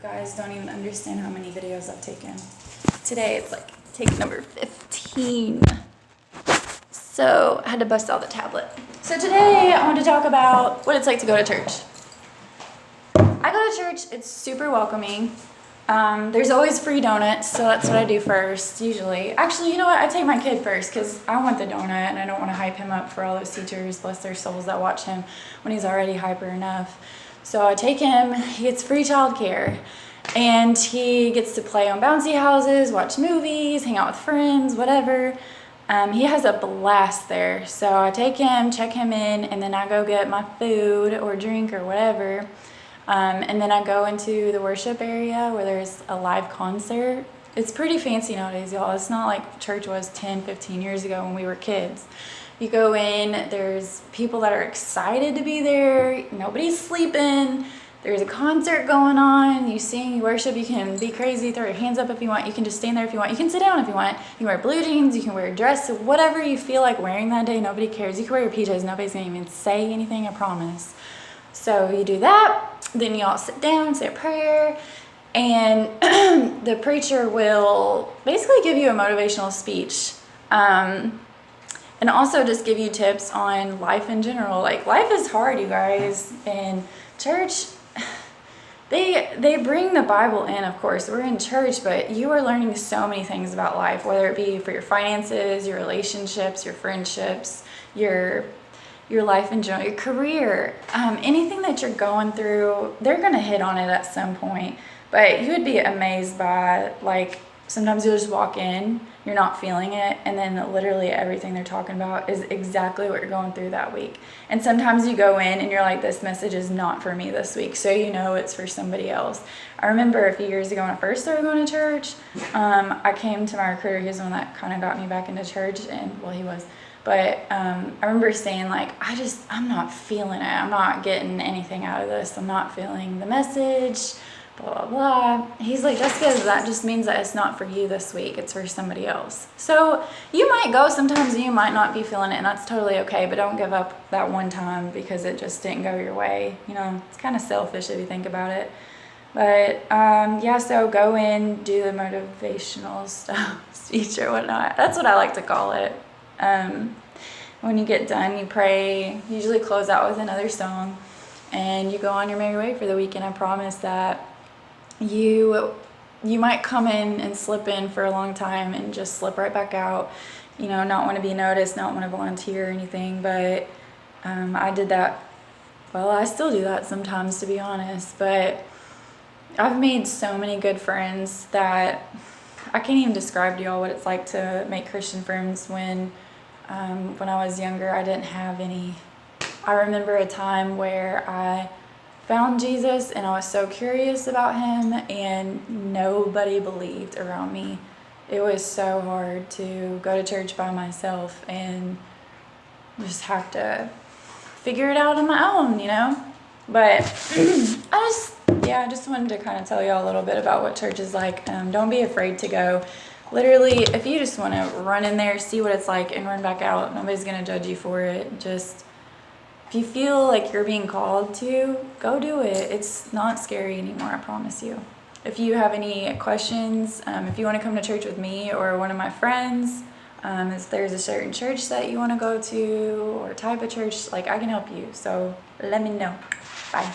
guys don't even understand how many videos I've taken. Today it's like take number 15. So I had to bust out the tablet. So today I want to talk about what it's like to go to church. I go to church, it's super welcoming. There's always free donuts, so that's what I do first, usually. Actually, you know what? I take my kid first because I want the donut and I don't want to hype him up for all those teachers, bless their souls, that watch him when he's already hyper enough. So I take him, he gets free childcare, and he gets to play on bouncy houses, watch movies, hang out with friends, whatever. He has a blast there. So I take him, check him in, and then I go get my food or drink or whatever. And then I go into the worship area where there's a live concert. It's pretty fancy nowadays, y'all. It's not like church was 10, 15 years ago when we were kids. You go in, there's people that are excited to be there. Nobody's sleeping. There's a concert going on. You sing, you worship. You can be crazy, throw your hands up if you want. You can just stand there if you want. You can sit down if you want. You can wear blue jeans. You can wear a dress. Whatever you feel like wearing that day, nobody cares. You can wear your PJs. Nobody's going to even say anything, I promise. So you do that. Then you all sit down, say a prayer, and the preacher will basically give you a motivational speech. And also just give you tips on life in general. Like, life is hard, you guys. And church, they bring the Bible in, of course. We're in church, but you are learning so many things about life, whether it be for your finances, your relationships, your friendships, your life in general, your career, anything that you're going through, they're going to hit on it at some point. But you would be amazed by, like, sometimes you'll just walk in, you're not feeling it, and then literally everything they're talking about is exactly what you're going through that week. And sometimes you go in and you're like, this message is not for me this week, so you know it's for somebody else. I remember a few years ago when I first started going to church, I came to my recruiter. He was the one that kind of got me back into church, and well, he was. But I remember saying, like, I'm not feeling it. I'm not getting anything out of this. I'm not feeling the message, blah, blah, blah. He's like, Jessica, that just means that it's not for you this week. It's for somebody else. So you might go sometimes and you might not be feeling it, and that's totally okay. But don't give up that one time because it just didn't go your way. You know, it's kind of selfish if you think about it. But yeah, so go in, do the motivational stuff, speech or whatnot. That's what I like to call it. When you get done, you pray, usually close out with another song, and you go on your merry way for the weekend. I promise that you might come in and slip in for a long time and just slip right back out, you know, not want to be noticed, not want to volunteer or anything. But I did that. Well, I still do that sometimes, to be honest. But I've made so many good friends that I can't even describe to y'all what it's like to make Christian friends. When I was younger, I didn't have any. I remember a time where I found Jesus and I was so curious about him, and nobody believed around me. It was so hard to go to church by myself and just have to figure it out on my own, you know? But I just wanted to kind of tell y'all a little bit about what church is like. Don't be afraid to go. Literally, if you just want to run in there, see what it's like, and run back out, nobody's going to judge you for it. Just, if you feel like you're being called to, go do it. It's not scary anymore, I promise you. If you have any questions, if you want to come to church with me or one of my friends, if there's a certain church that you want to go to or type of church, like, I can help you. So let me know. Bye.